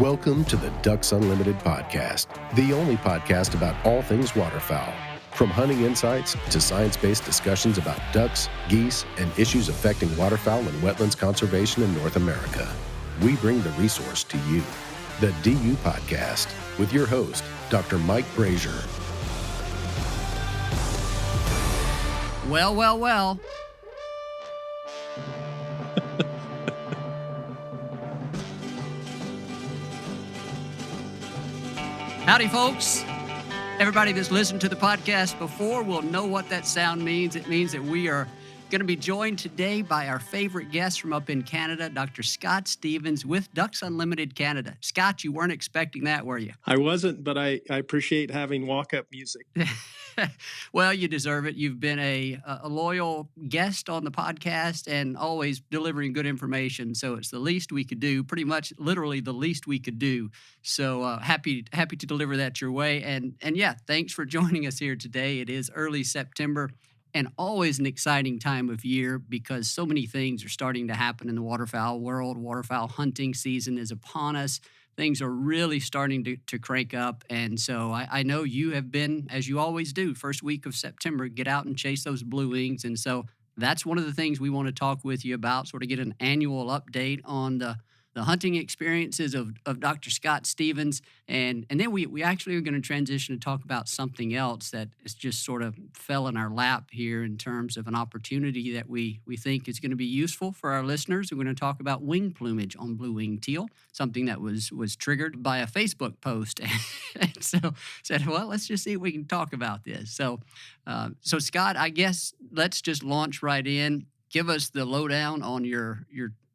Welcome to the Ducks Unlimited podcast, the only podcast about all things waterfowl. From hunting insights to science-based discussions about ducks, geese, and issues affecting waterfowl and wetlands conservation in North America, we bring the resource to you. The DU Podcast with your host, Dr. Mike Brazier. Well. Howdy, folks. Everybody that's listened to the podcast before will know what that sound means. It means that we are going to be joined today by our favorite guest from up in Canada, Dr. Scott Stevens with Ducks Unlimited Canada. Scott, you weren't expecting that, were you? I wasn't, but I appreciate having walk-up music. Well, you deserve it. You've been a loyal guest on the podcast and always delivering good information. So it's the least we could do, pretty much literally the least we could do. So happy to deliver that your way. And yeah, thanks for joining us here today. It is early September and always an exciting time of year because so many things are starting to happen in the waterfowl world. Waterfowl hunting season is upon us. Things are really starting to crank up. And so I know you have been, as you always do, first week of September, get out and chase those blue wings. And so that's one of the things we want to talk with you about, sort of get an annual update on the hunting experiences of Dr. Scott Stevens. And then we actually are going to transition to talk about something else that is just sort of fell in our lap here in terms of an opportunity that we think is going to be useful for our listeners. We're going to talk about wing plumage on blue-winged teal, something that was triggered by a Facebook post. And so said, well, let's just see if we can talk about this. So Scott, I guess let's just launch right in. Give us the lowdown on your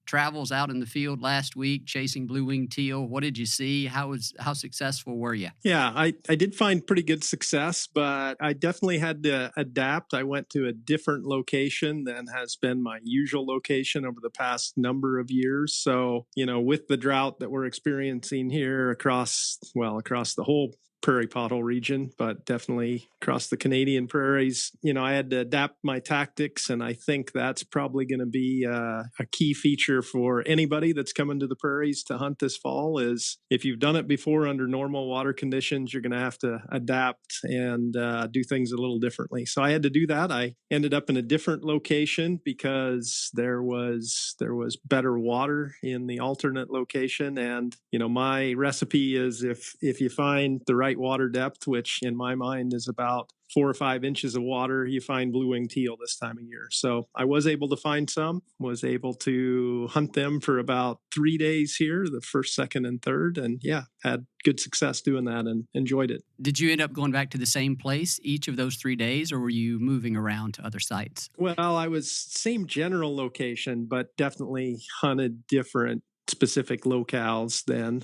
travels out in the field last week, chasing blue-winged teal. What did you see? How successful were you? Yeah, I did find pretty good success, but I definitely had to adapt. I went to a different location than has been my usual location over the past number of years. So, with the drought that we're experiencing here across the whole prairie pothole region, but definitely across the Canadian prairies, I had to adapt my tactics. And I think that's probably going to be a key feature for anybody that's coming to the prairies to hunt this fall is if you've done it before under normal water conditions, you're going to have to adapt and do things a little differently. So I had to do that. I ended up in a different location because there was better water in the alternate location. And, my recipe is if you find the right water depth, which in my mind is about 4 or 5 inches of water, you find blue-winged teal this time of year. So I was able to find some, was able to hunt them for about 3 days here, the first, second, and third. And yeah, had good success doing that and enjoyed it. Did you end up going back to the same place each of those 3 days, or were you moving around to other sites? Well, I was same general location, but definitely hunted different specific locales then,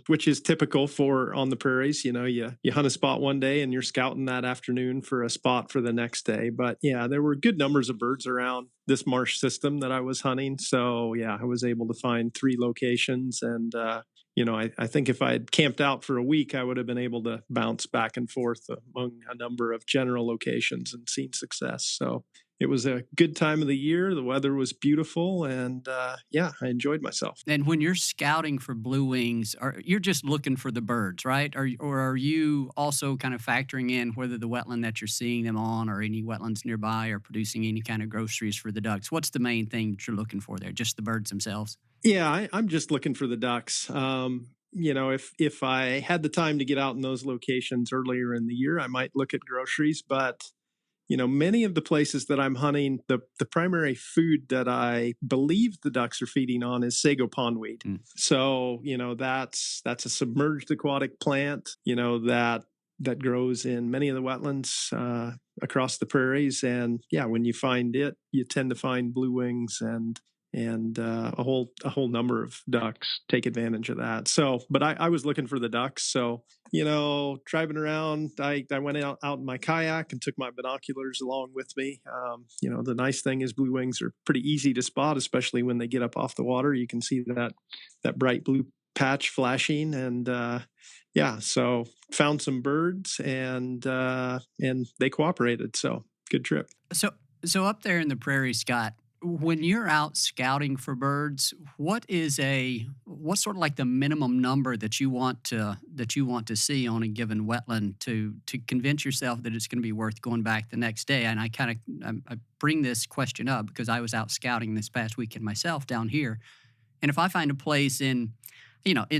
which is typical for on the prairies. You hunt a spot one day and you're scouting that afternoon for a spot for the next day. But yeah, there were good numbers of birds around this marsh system that I was hunting. So yeah, I was able to find 3 locations. And, I think if I had camped out for a week, I would have been able to bounce back and forth among a number of general locations and seen success. So it was a good time of the year. The weather was beautiful, and I enjoyed myself. And when you're scouting for blue wings, you're just looking for the birds, right? Or are you also kind of factoring in whether the wetland that you're seeing them on or any wetlands nearby are producing any kind of groceries for the ducks? What's the main thing that you're looking for there? Just the birds themselves? Yeah, I'm just looking for the ducks. If I had the time to get out in those locations earlier in the year, I might look at groceries, but many of the places that I'm hunting, the primary food that I believe the ducks are feeding on is sago pondweed. Mm. So, that's a submerged aquatic plant, that grows in many of the wetlands across the prairies. And yeah, when you find it, you tend to find blue wings and a whole number of ducks take advantage of that. So, but I was looking for the ducks. So, driving around, I went out in my kayak and took my binoculars along with me. The nice thing is blue wings are pretty easy to spot, especially when they get up off the water. You can see that bright blue patch flashing, and so found some birds and they cooperated. So good trip. So up there in the prairie, Scott, When you're out scouting for birds, what's sort of like the minimum number that you want to see on a given wetland to convince yourself that it's going to be worth going back the next day? And I bring this question up because I was out scouting this past weekend myself down here, and if I find a place in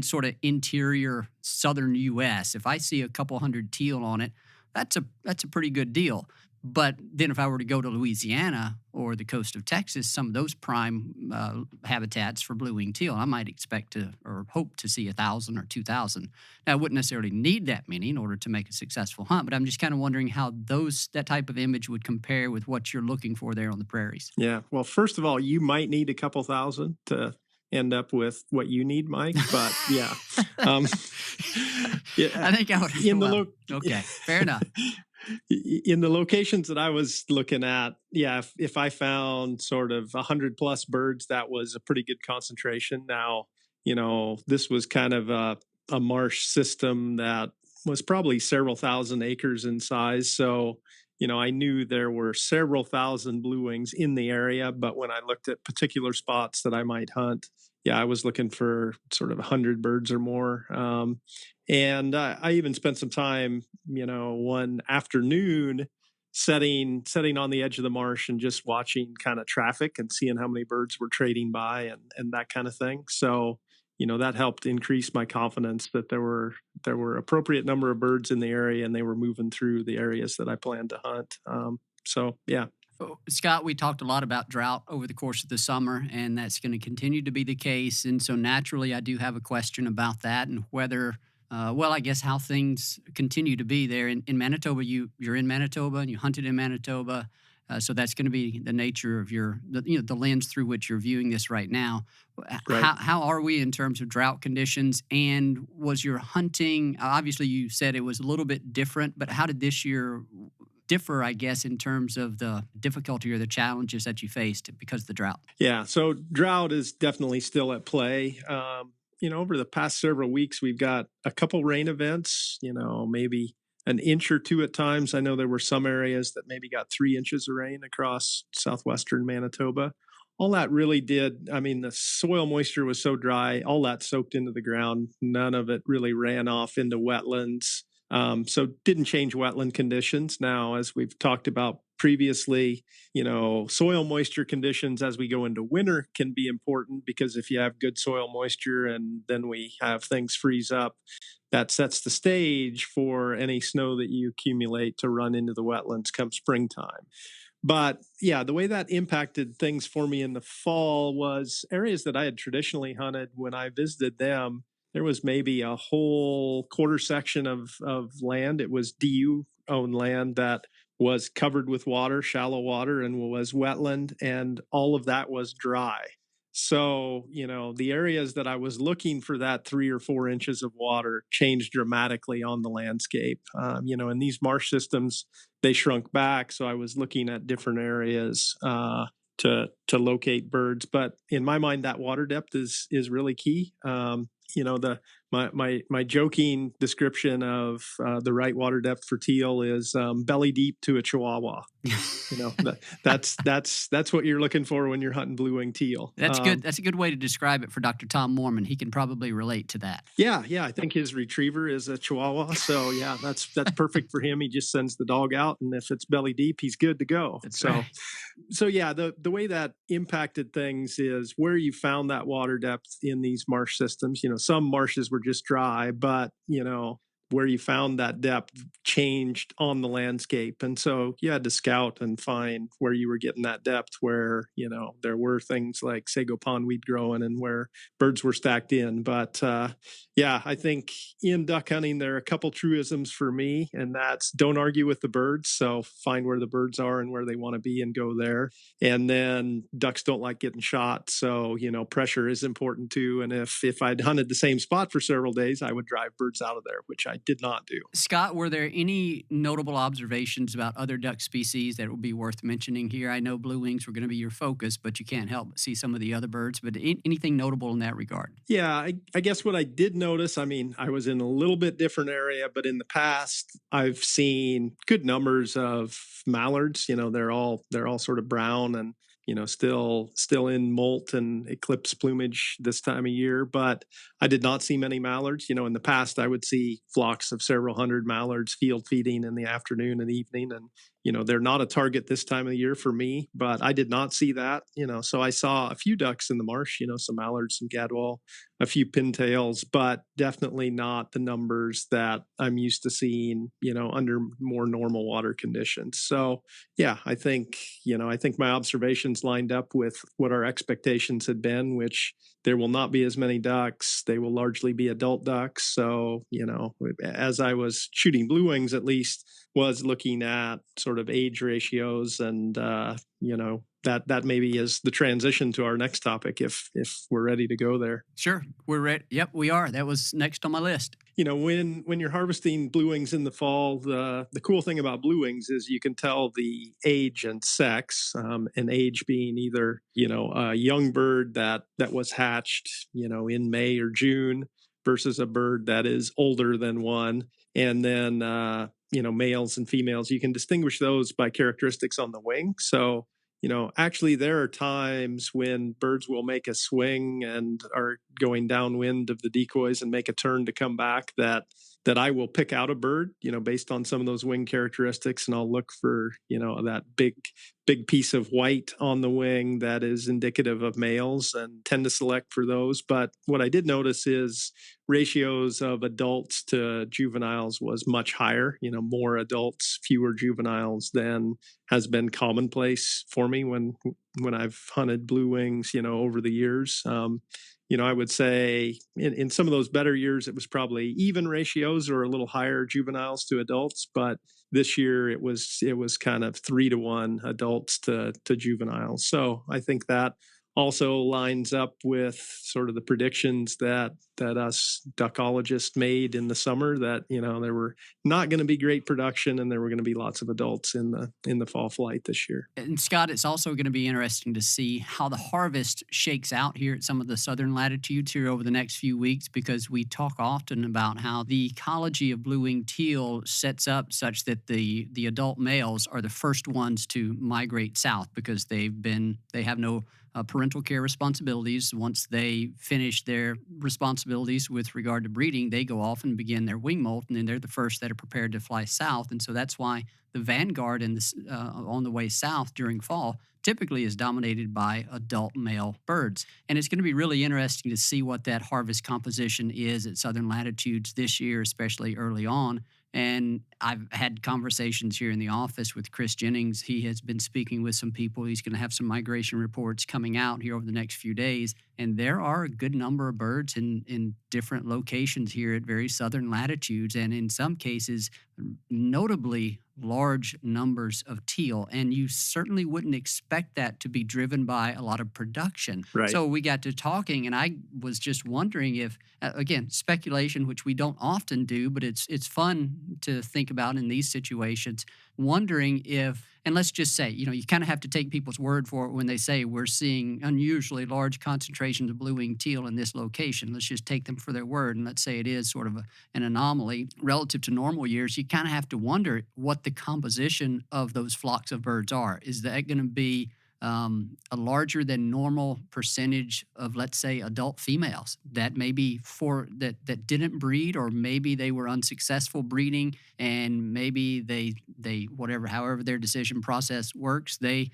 sort of interior southern U.S., if I see a couple hundred teal on it, that's a pretty good deal. But then if I were to go to Louisiana or the coast of Texas, some of those prime habitats for blue-winged teal, I might expect to or hope to see 1,000 or 2,000. Now, I wouldn't necessarily need that many in order to make a successful hunt, but I'm just kind of wondering how that type of image would compare with what you're looking for there on the prairies. Yeah. Well, first of all, you might need a couple thousand to end up with what you need, Mike. But yeah, yeah, I think I would. Okay, fair enough. In the locations that I was looking at, yeah, if I found sort of 100 plus birds, that was a pretty good concentration. Now, this was kind of a marsh system that was probably several thousand acres in size. So, I knew there were several thousand blue wings in the area, but when I looked at particular spots that I might hunt, yeah, I was looking for sort of 100 birds or more. And I even spent some time, one afternoon setting on the edge of the marsh and just watching kind of traffic and seeing how many birds were trading by and that kind of thing. So, that helped increase my confidence that there were appropriate number of birds in the area and they were moving through the areas that I planned to hunt. So, yeah. Scott, we talked a lot about drought over the course of the summer, and that's going to continue to be the case. And so naturally, I do have a question about that and whether, I guess how things continue to be there. In Manitoba, you're in Manitoba and you hunted in Manitoba. So that's going to be the nature of the lens through which you're viewing this right now. Right. How are we in terms of drought conditions? And was your hunting, obviously you said it was a little bit different, but how did this year differ, I guess, in terms of the difficulty or the challenges that you faced because of the drought? Yeah, so drought is definitely still at play. Over the past several weeks, we've got a couple rain events, maybe an inch or two at times. I know there were some areas that maybe got 3 inches of rain across southwestern Manitoba. All that really did, the soil moisture was so dry, all that soaked into the ground. None of it really ran off into wetlands. So didn't change wetland conditions. Now, as we've talked about previously, soil moisture conditions as we go into winter can be important because if you have good soil moisture and then we have things freeze up, that sets the stage for any snow that you accumulate to run into the wetlands come springtime. But yeah, the way that impacted things for me in the fall was areas that I had traditionally hunted when I visited them. There was maybe a whole quarter section of land. It was DU owned land that was covered with water, shallow water, and was wetland, and all of that was dry. So, the areas that I was looking for that 3 or 4 inches of water changed dramatically on the landscape. In these marsh systems, they shrunk back. So I was looking at different areas to locate birds. But in my mind, that water depth is really key. My joking description of the right water depth for teal is belly deep to a chihuahua. That's what you're looking for when you're hunting blue-winged teal. That's good. That's a good way to describe it for Dr. Tom Mormon. He can probably relate to that. Yeah. I think his retriever is a chihuahua. So yeah, that's perfect for him. He just sends the dog out, and if it's belly deep, he's good to go. That's right. So yeah, the way that impacted things is where you found that water depth in these marsh systems. Some marshes were just dry, but where you found that depth changed on the landscape. And so you had to scout and find where you were getting that depth where, there were things like sago pondweed growing and where birds were stacked in. But I think in duck hunting, there are a couple truisms for me, and that's don't argue with the birds. So find where the birds are and where they want to be and go there. And then ducks don't like getting shot. So, pressure is important too. And if I'd hunted the same spot for several days, I would drive birds out of there, which I did not do. Scott, were there any notable observations about other duck species that would be worth mentioning here? I know blue wings were going to be your focus, but you can't help but see some of the other birds. But anything notable in that regard? Yeah, I guess what I did notice, I was in a little bit different area, but in the past, I've seen good numbers of mallards. They're all sort of brown, and still in molt and eclipse plumage this time of year. But I did not see many mallards. In the past, I would see flocks of several hundred mallards field feeding in the afternoon and evening. And, they're not a target this time of the year for me, but I did not see that, so I saw a few ducks in the marsh, some mallards, some gadwall, a few pintails, but definitely not the numbers that I'm used to seeing, under more normal water conditions. So yeah, I think my observations lined up with what our expectations had been, which there will not be as many ducks. They will largely be adult ducks. So, as I was shooting blue wings, at least, was looking at sort of age ratios, and that maybe is the transition to our next topic if we're ready to go there. Sure, we're ready. Yep, we are. That was next on my list. When you're harvesting blue wings in the fall, the cool thing about blue wings is you can tell the age and sex, and age being either a young bird that was hatched in May or June versus a bird that is older than one, and then males and females. You can distinguish those by characteristics on the wing. So actually there are times when birds will make a swing and are going downwind of the decoys and make a turn to come back that I will pick out a bird, based on some of those wing characteristics. And I'll look for, that big piece of white on the wing that is indicative of males and tend to select for those. But what I did notice is ratios of adults to juveniles was much higher, more adults, fewer juveniles than has been commonplace for me when I've hunted blue wings, over the years. I would say in some of those better years, it was probably even ratios or a little higher juveniles to adults. But this year it was kind of 3-to-1 adults to juveniles. So I think that also lines up with sort of the predictions that us duckologists made in the summer, that there were not going to be great production and there were going to be lots of adults in the fall flight this year. And Scott, it's also going to be interesting to see how the harvest shakes out here at some of the southern latitudes here over the next few weeks, because we talk often about how the ecology of blue-winged teal sets up such that the adult males are the first ones to migrate south because they have no parental care responsibilities. Once they finish their responsibilities with regard to breeding, they go off and begin their wing molt, and then they're the first that are prepared to fly south. And so that's why the vanguard on the way south during fall typically is dominated by adult male birds. And it's going to be really interesting to see what that harvest composition is at southern latitudes this year, especially early on. And I've had conversations here in the office with Chris Jennings. He has been speaking with some people. He's going to have some migration reports coming out here over the next few days. And there are a good number of birds in different locations here at very southern latitudes, and in some cases, notably large numbers of teal. And you certainly wouldn't expect that to be driven by a lot of production. Right. So we got to talking, and I was just wondering if, again, speculation, which we don't often do, but it's fun to think about in these situations, wondering if, and let's just say, you kind of have to take people's word for it when they say we're seeing unusually large concentrations of blue-winged teal in this location. Let's just take them for their word, and let's say it is sort of an anomaly relative to normal years. You kind of have to wonder what the composition of those flocks of birds are. Is that going to be a larger than normal percentage of, let's say, adult females that maybe that didn't breed, or maybe they were unsuccessful breeding, and maybe they however their decision process works, they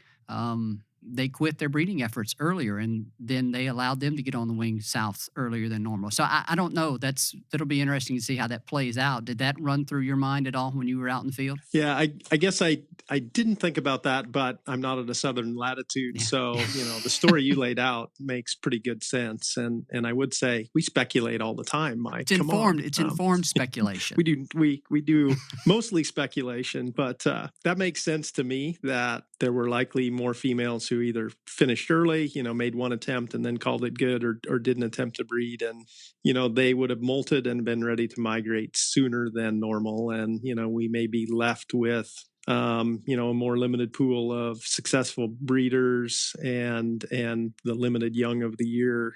quit their breeding efforts earlier, and then they allowed them to get on the wing south earlier than normal. So I don't know. That'll be interesting to see how that plays out. Did that run through your mind at all when you were out in the field? Yeah, I guess I didn't think about that, but I'm not at a southern latitude. Yeah. So, the story you laid out makes pretty good sense. And I would say we speculate all the time, Mike. It's informed speculation. We do mostly speculation, but that makes sense to me that there were likely more females who either finished early, made one attempt and then called it good, or didn't attempt to breed. And, they would have molted and been ready to migrate sooner than normal. And, we may be left with a more limited pool of successful breeders and the limited young of the year,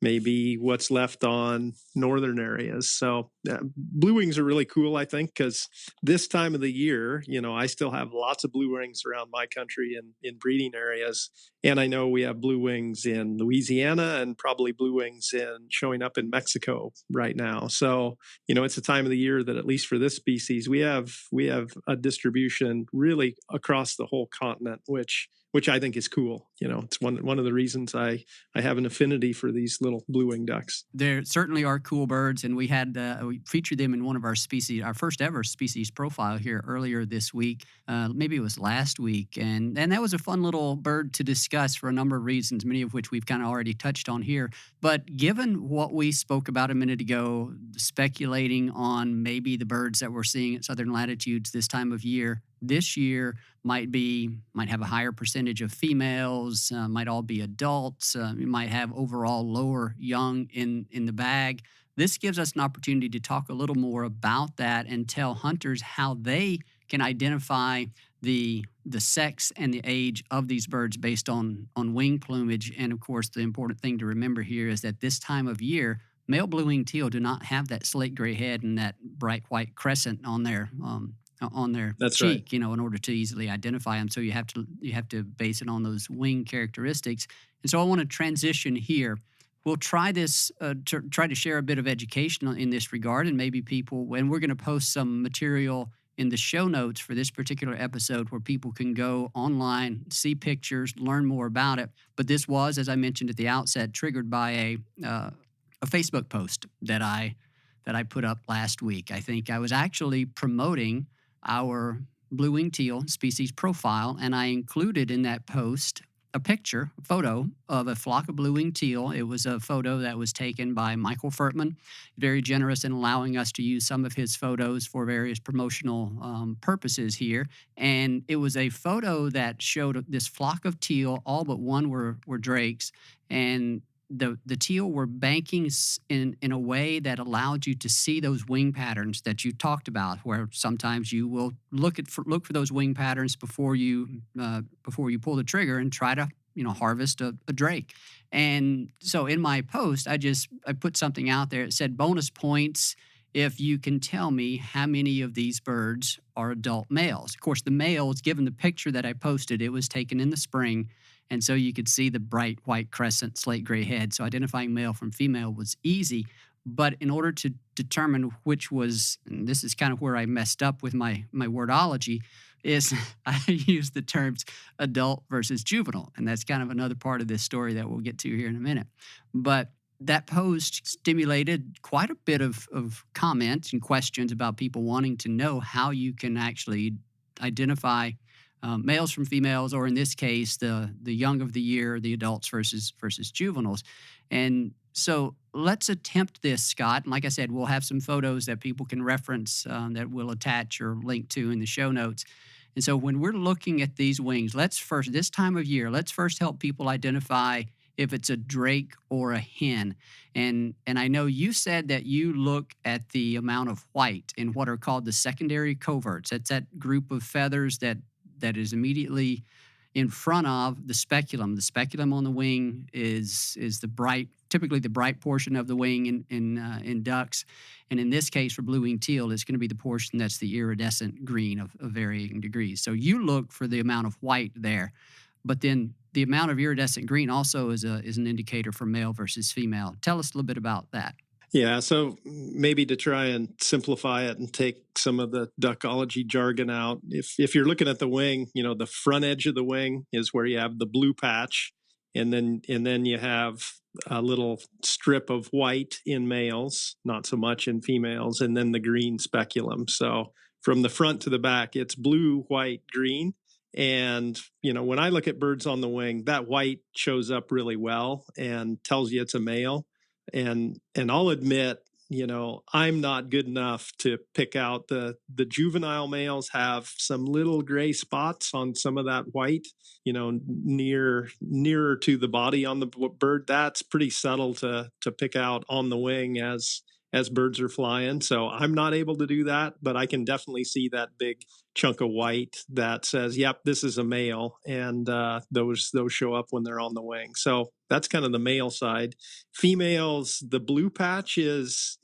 maybe what's left on northern areas. So blue wings are really cool, I think, because this time of the year, I still have lots of blue wings around my country in breeding areas. And I know we have blue wings in Louisiana and probably blue wings showing up in Mexico right now. So, it's a time of the year that, at least for this species, we have a distribution really across the whole continent, which I think is cool. It's one of the reasons I have an affinity for these little blue-winged ducks. There certainly are cool birds, and we featured them in one of our species, our first ever species profile here earlier this week. Maybe it was last week, and that was a fun little bird to discuss for a number of reasons, many of which we've kind of already touched on here. But given what we spoke about a minute ago, speculating on maybe the birds that we're seeing at southern latitudes this time of year, this year might have a higher percentage of females, might all be adults, you might have overall lower young in the bag. This gives us an opportunity to talk a little more about that and tell hunters how they can identify the sex and the age of these birds based on wing plumage. And of course, the important thing to remember here is that this time of year, male blue-winged teal do not have that slate gray head and that bright white crescent on their That's cheek, right. In order to easily identify them. So you have to base it on those wing characteristics. And so I want to transition here. We'll try this try to share a bit of education in this regard, and maybe we're going to post some material in the show notes for this particular episode where people can go online, see pictures, learn more about it. But this was, as I mentioned at the outset, triggered by a Facebook post that I put up last week. I think I was actually promoting our blue-winged teal species profile, and I included in that post a photo of a flock of blue-winged teal. It was a photo that was taken by Michael Furtman, very generous in allowing us to use some of his photos for various promotional purposes here. And it was a photo that showed this flock of teal, all but one were drakes, and the teal were banking in a way that allowed you to see those wing patterns that you talked about, where sometimes you will look for those wing patterns before you pull the trigger and try to harvest a drake. And so in my post, I put something out there. It said bonus points if you can tell me how many of these birds are adult males. Of course, the males, given the picture that I posted, it was taken in the spring. And so you could see the bright white crescent slate gray head. So identifying male from female was easy. But in order to determine which was, and this is kind of where I messed up with my wordology, is I used the terms adult versus juvenile. And that's kind of another part of this story that we'll get to here in a minute. But that post stimulated quite a bit of comments and questions about people wanting to know how you can actually identify males from females, or in this case, the young of the year, the adults versus juveniles. And so let's attempt this, Scott. And like I said, we'll have some photos that people can reference that we'll attach or link to in the show notes. And so when we're looking at these wings, this time of year, let's first help people identify if it's a drake or a hen. And I know you said that you look at the amount of white in what are called the secondary coverts. That's that group of feathers that is immediately in front of the speculum. The speculum on the wing is typically the bright portion of the wing in ducks. And in this case, for blue-winged teal, it's going to be the portion that's the iridescent green of varying degrees. So you look for the amount of white there. But then the amount of iridescent green also is an indicator for male versus female. Tell us a little bit about that. Yeah, so maybe to try and simplify it and take some of the duckology jargon out, if you're looking at the wing, the front edge of the wing is where you have the blue patch, and then you have a little strip of white in males, not so much in females, and then the green speculum. So from the front to the back, it's blue, white, green. And, when I look at birds on the wing, that white shows up really well and tells you it's a male. And I'll admit, I'm not good enough to pick out the juvenile males have some little gray spots on some of that white, nearer to the body on the bird. That's pretty subtle to pick out on the wing as as birds are flying. So I'm not able to do that, but I can definitely see that big chunk of white that says, "Yep, this is a male," and those show up when they're on the wing. So that's kind of the male side. Females, the blue patch is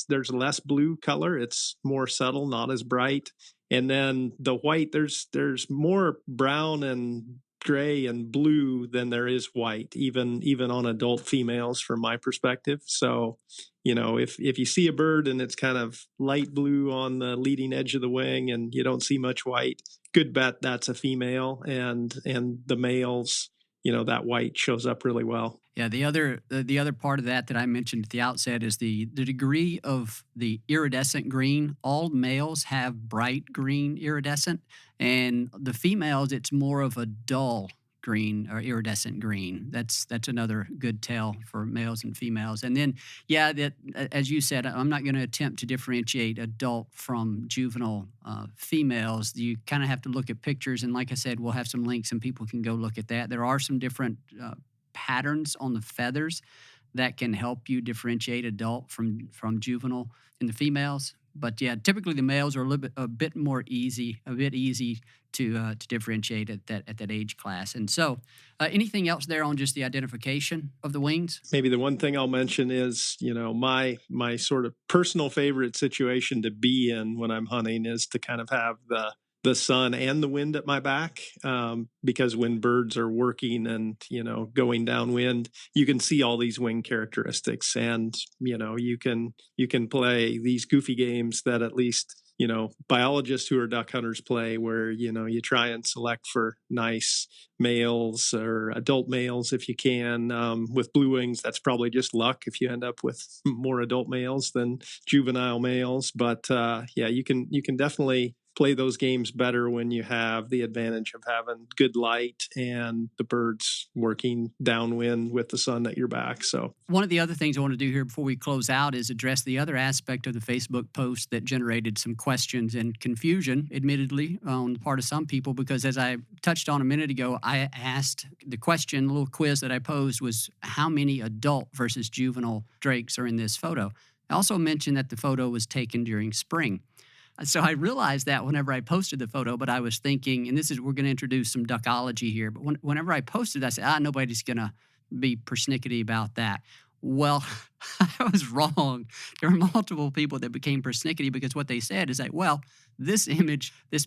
there's less blue color. It's more subtle, not as bright. And then the white, there's more brown and gray and blue than there is white, even on adult females from my perspective. So, if you see a bird and it's kind of light blue on the leading edge of the wing and you don't see much white, good bet that's a female. And the males, that white shows up really well. Yeah, the other part of that I mentioned at the outset is the degree of the iridescent green. All males have bright green iridescent, and the females it's more of a dull green or iridescent green. That's another good tell for males and females. And then yeah, that as you said, I'm not going to attempt to differentiate adult from juvenile females. You kind of have to look at pictures, and like I said, we'll have some links and people can go look at that. There are some different patterns on the feathers that can help you differentiate adult from juvenile in the females. But yeah, typically the males are a bit easy to differentiate at that age class. And so, anything else there on just the identification of the wings? Maybe the one thing I'll mention is, my sort of personal favorite situation to be in when I'm hunting is to kind of have the sun and the wind at my back, because when birds are working and going downwind, you can see all these wing characteristics, and you can play these goofy games that at least biologists who are duck hunters play, where you try and select for nice males or adult males if you can. With blue wings, that's probably just luck if you end up with more adult males than juvenile males. But yeah, you can definitely play those games better when you have the advantage of having good light and the birds working downwind with the sun at your back. So one of the other things I want to do here before we close out is address the other aspect of the Facebook post that generated some questions and confusion, admittedly, on the part of some people, because as I touched on a minute ago, I asked the question, a little quiz that I posed was how many adult versus juvenile drakes are in this photo. I also mentioned that the photo was taken during spring. So I realized that whenever I posted the photo, but I was thinking, and we're going to introduce some duckology here, but whenever I posted, I said, nobody's going to be persnickety about that. Well, I was wrong. There were multiple people that became persnickety because what they said is like, well, this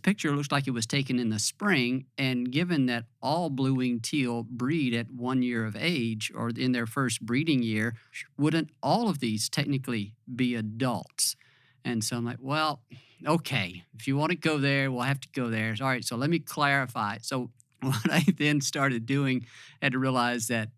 picture looks like it was taken in the spring, and given that all blue-winged teal breed at 1 year of age or in their first breeding year, wouldn't all of these technically be adults? And so I'm like, well, okay, if you want to go there, we'll have to go there. All right, so let me clarify. So what I then started doing, I had to realize that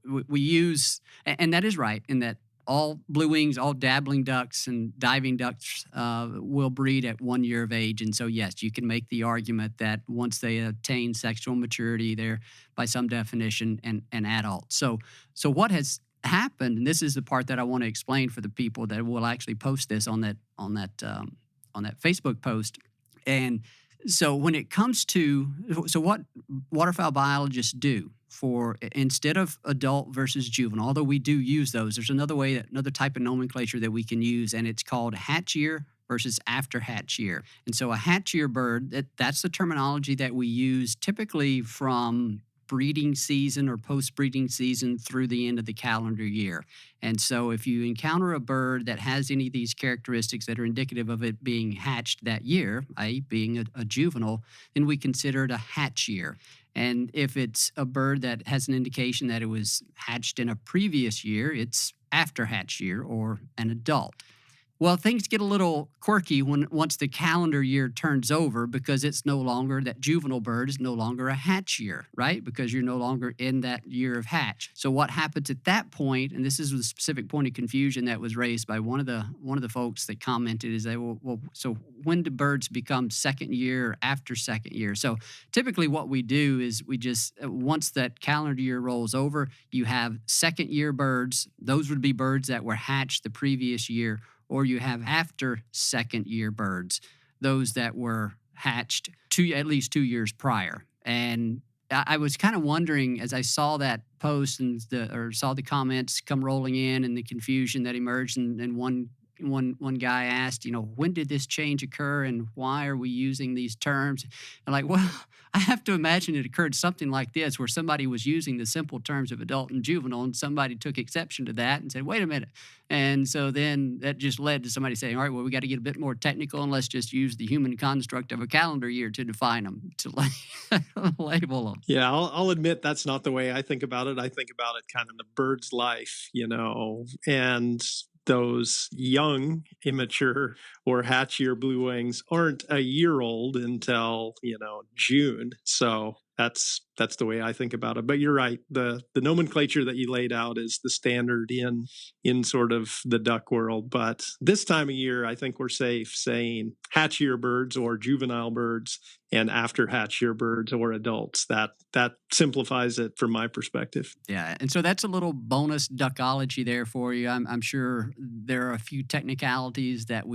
we use, and that is right, in that all blue wings, all dabbling ducks and diving ducks will breed at 1 year of age. And so, yes, you can make the argument that once they attain sexual maturity, they're, by some definition, an adult. So what has happened, and this is the part that I want to explain for the people that will actually post this on that Facebook post. And so when it comes to what waterfowl biologists do for, instead of adult versus juvenile, although we do use those, there's another type of nomenclature that we can use, and it's called hatch year versus after hatch year. And so a hatch year bird, that's the terminology that we use typically from breeding season or post-breeding season through the end of the calendar year. And so if you encounter a bird that has any of these characteristics that are indicative of it being hatched that year, i.e. being a juvenile, then we consider it a hatch year. And if it's a bird that has an indication that it was hatched in a previous year, it's after hatch year or an adult. Well, things get a little quirky once the calendar year turns over, because it's no longer, that juvenile bird is no longer a hatch year, right? Because you're no longer in that year of hatch. So what happens at that point, and this is the specific point of confusion that was raised by one of the folks that commented, is that, well, so when do birds become second year or after second year? So typically what we do is we just, once that calendar year rolls over, you have second year birds. Those would be birds that were hatched the previous year, or you have after second year birds, those that were hatched at least 2 years prior. And I was kind of wondering as I saw that post and saw the comments come rolling in and the confusion that emerged, and one guy asked, when did this change occur and why are we using these terms? And like, well, I have to imagine it occurred something like this, where somebody was using the simple terms of adult and juvenile, and somebody took exception to that and said, wait a minute. And so then that just led to somebody saying, all right, well, we got to get a bit more technical and let's just use the human construct of a calendar year to define them, to label them. Yeah, I'll admit that's not the way I think about it. I think about it kind of the bird's life, and those young, immature, or hatchier blue wings aren't a year old until, June. So that's the way I think about it. But you're right. The nomenclature that you laid out is the standard in sort of the duck world. But this time of year, I think we're safe saying hatchier birds or juvenile birds and after hatchier birds or adults. That simplifies it from my perspective. Yeah, and so that's a little bonus duckology there for you. I'm sure there are a few technicalities that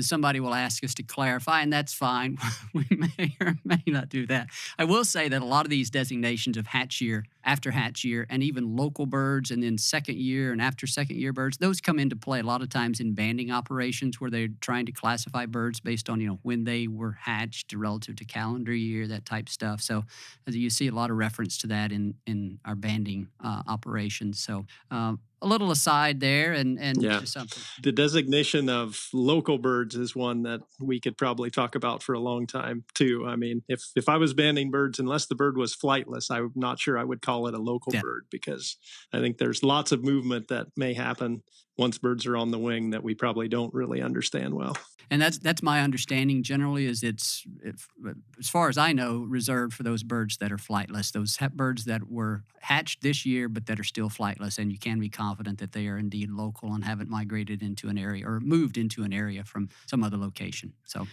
somebody will ask us to clarify, and that's fine. We may or may not do that. I will say that a lot of these designations of hatch year, after hatch year, and even local birds, and then second year and after second year birds, those come into play a lot of times in banding operations where they're trying to classify birds based on when they were hatched relative to calendar year, that type stuff. So you see a lot of reference to that in our banding operations. So a little aside there, and Yeah. just something. The designation of local birds is one that we could probably talk about for a long time too. I mean, if I was banding birds, unless the bird was flightless, I'm not sure I would call it a local bird, because I think there's lots of movement that may happen once birds are on the wing that we probably don't really understand well. And that's my understanding generally, is it's, as far as I know, reserved for those birds that are flightless, those birds that were hatched this year but that are still flightless, and you can be confident that they are indeed local and haven't migrated into an area or moved into an area from some other location. So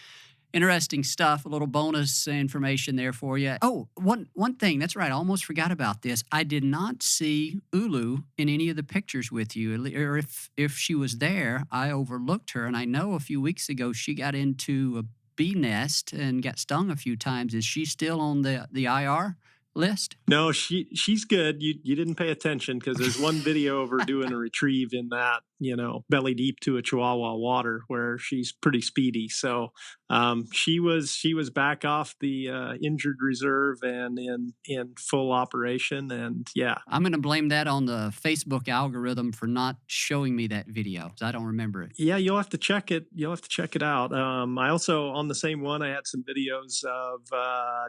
interesting stuff. A little bonus information there for you. Oh, one thing. That's right. I almost forgot about this. I did not see Ulu in any of the pictures with you, or if she was there, I overlooked her. And I know a few weeks ago she got into a bee nest and got stung a few times. Is she still on the IR list? No, she's good. You didn't pay attention, because there's one video of her doing a retrieve in that, belly deep to a Chihuahua water where she's pretty speedy. So she was back off the injured reserve and in full operation. And yeah, I'm going to blame that on the Facebook algorithm for not showing me that video, because I don't remember it. Yeah, you'll have to check it. You'll have to check it out. I also, on the same one, I had some videos of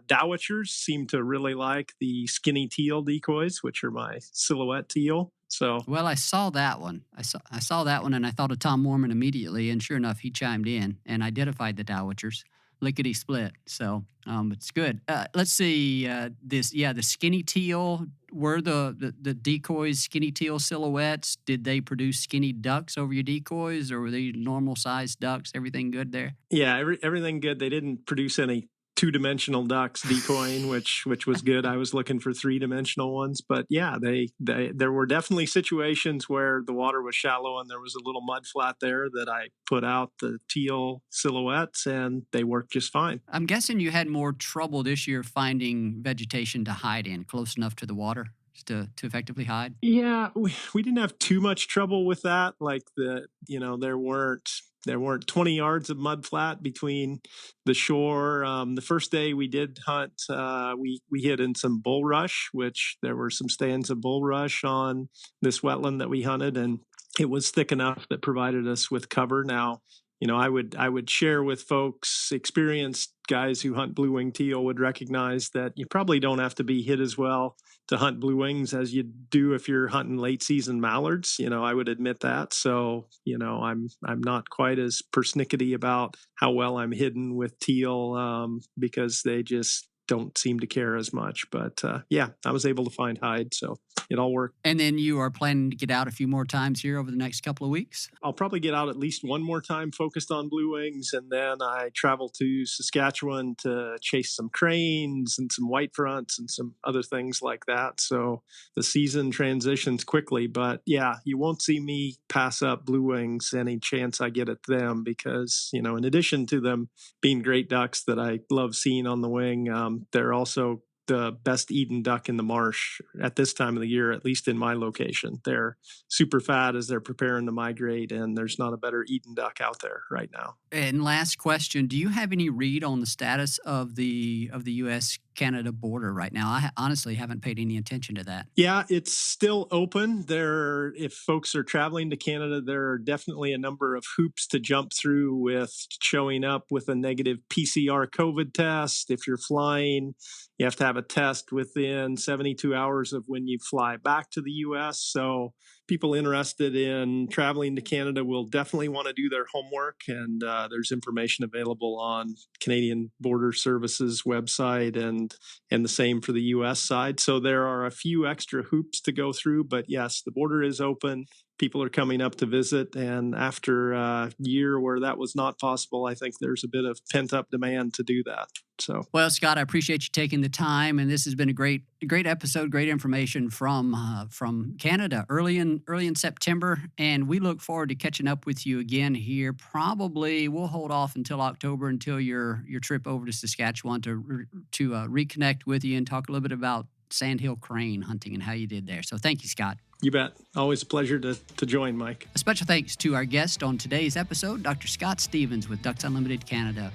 dowitchers seem to really like the skinny teal decoys, which are my silhouette teal. So, well, I saw that one. I saw that one, and I thought of Tom Mormon immediately. And sure enough, he chimed in and identified the dowitchers, lickety split. So it's good. Let's see. The skinny teal, were the decoys skinny teal silhouettes? Did they produce skinny ducks over your decoys, or were they normal sized ducks? Everything good there? Yeah, everything good. They didn't produce any two-dimensional ducks decoying, which was good. I was looking for three-dimensional ones, but yeah, there were definitely situations where the water was shallow and there was a little mud flat there that I put out the teal silhouettes, and they worked just fine. I'm guessing you had more trouble this year finding vegetation to hide in close enough to the water to effectively hide. Yeah, we didn't have too much trouble with that. Like there weren't 20 yards of mud flat between the shore. The first day we did hunt, we hit in some bulrush, which there were some stands of bulrush on this wetland that we hunted, and it was thick enough that provided us with cover. Now, I would share with folks, experienced guys who hunt blue wing teal would recognize that you probably don't have to be hit as well to hunt blue wings as you do if you're hunting late season mallards. I would admit that. So, I'm not quite as persnickety about how well I'm hidden with teal, because they just don't seem to care as much. But yeah, I was able to find hide, so it all worked. And then you are planning to get out a few more times here over the next couple of weeks? I'll probably get out at least one more time focused on blue wings, and then I travel to Saskatchewan to chase some cranes and some white fronts and some other things like that. So the season transitions quickly, but yeah, you won't see me pass up blue wings any chance I get at them, because, in addition to them being great ducks that I love seeing on the wing, they're also the best eaten duck in the marsh at this time of the year, at least in my location. They're super fat as they're preparing to migrate, and there's not a better eaten duck out there right now. And last question, do you have any read on the status of the US-Canada border right now? I honestly haven't paid any attention to that. Yeah, it's still open. If folks are traveling to Canada, there are definitely a number of hoops to jump through with showing up with a negative PCR COVID test. If you're flying, you have to have a test within 72 hours of when you fly back to the U.S. So people interested in traveling to Canada will definitely want to do their homework. And there's information available on Canadian Border Services website and the same for the U.S. side. So there are a few extra hoops to go through. But yes, the border is open. People are coming up to visit. And after a year where that was not possible, I think there's a bit of pent-up demand to do that. So, well, Scott, I appreciate you taking the time, and this has been a great episode, great information from Canada early in September, and we look forward to catching up with you again here. Probably we'll hold off until October, until your trip over to Saskatchewan to reconnect with you and talk a little bit about sandhill crane hunting and how you did there. So, thank you, Scott. You bet. Always a pleasure to join, Mike. A special thanks to our guest on today's episode, Dr. Scott Stevens with Ducks Unlimited Canada.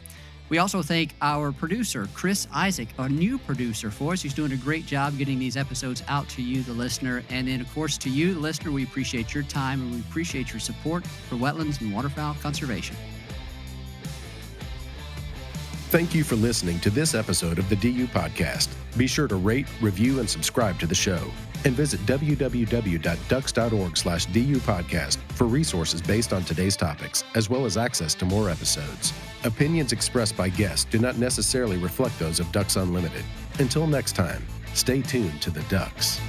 We also thank our producer, Chris Isaac, a new producer for us. He's doing a great job getting these episodes out to you, the listener. And then, of course, to you, the listener, we appreciate your time and we appreciate your support for wetlands and waterfowl conservation. Thank you for listening to this episode of the DU Podcast. Be sure to rate, review, and subscribe to the show. And visit www.ducks.org/DU podcast for resources based on today's topics, as well as access to more episodes. Opinions expressed by guests do not necessarily reflect those of Ducks Unlimited. Until next time, stay tuned to the Ducks.